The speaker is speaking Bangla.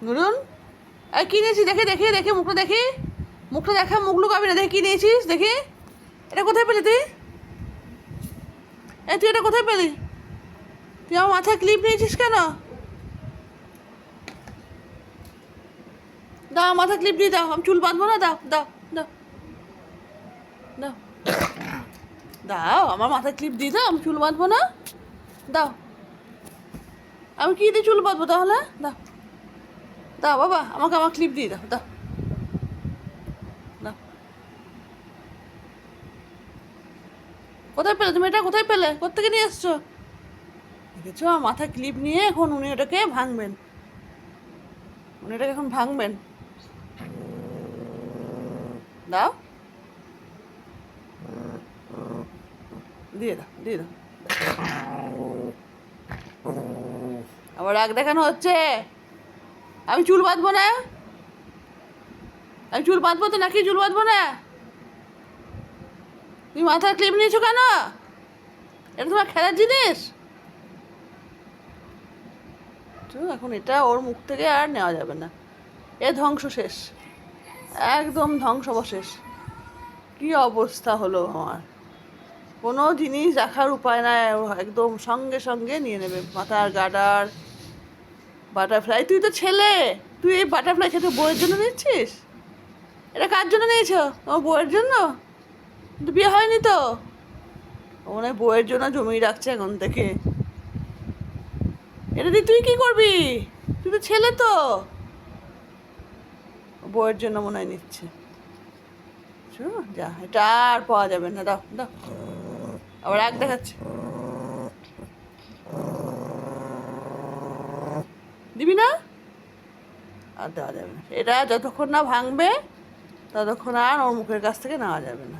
গুরুন, আর কি নিয়েছিস দেখে দেখে দেখে মুখটা দেখি, মুখটা দেখা, মুখ লুকাবি না, দেখে কি নিয়েছিস দেখি। এটা কোথায় পেলি তুই? তুই এটা কোথায় পেলি? তুই আমার মাথায় ক্লিপ নিয়েছিস কেন? দাও মাথা ক্লিপ দিয়ে দাও, আমি চুল বাঁধবো না, দাও দাও দাও দাও দাও, আমার মাথায় ক্লিপ দিয়ে দাও, আমি চুল বাঁধবো না, দাও। আমি কি দিয়ে চুল বাঁধবো তাহলে? দাও দাও বাবা, আমাকে আমার ক্লিপ দিয়ে দাও, দাও দাও। কোথায় পেলে তুমি এটা? কোথায় পেলে? কোত্থেকে নিয়ে এসছো? দেখেছো আমার মাথায় ক্লিপ নিয়ে এখন উনি ওটাকে ভাঙবেন, উনি এটাকে এখন ভাঙবেন। দাও, দিয়ে দাও দিয়ে দাও। আবার রাগ দেখানো হচ্ছে। আমি চুল বাঁধবো না, আমি চুল বাঁধবো তো নাকি চুল বাঁধবো না? তুমি মাথার ক্লিপ নিয়েছো কেন? এটা তোমার খেলার জিনিস? তো এখন এটা ওর মুখ থেকে আর নেওয়া যাবে না, এ ধ্বংস শেষ, একদম ধ্বংসবশেষ। কি অবস্থা হলো আমার, কোনো জিনিস রাখার উপায় নাই, ও একদম সঙ্গে সঙ্গে নিয়ে নেবে। মাথার গার্ডার, বাটারফ্লাই, তুই তো ছেলে, তুই এই বাটারফ্লাই খেতে বইয়ের জন্য নিচ্ছিস? এটা কার জন্য নিয়েছো? আমার বইয়ের জন্য? কিন্তু বিয়ে হয়নি তো, ও মনে হয় বইয়ের জন্য জমিয়ে রাখছে এখন থেকে। এটা দিয়ে তুই কি করবি? তুই তো ছেলে তো, বইয়ের জন্য মনে হয় নিচ্ছে। যা, এটা আর পাওয়া যাবে না, দাও দাও। আবার রাগ দেখাচ্ছে, দিবি না? আর দেওয়া যাবে না, এটা যতক্ষণ না ভাঙবে ততক্ষণ আর ওর মুখের কাছ থেকে নেওয়া যাবে না।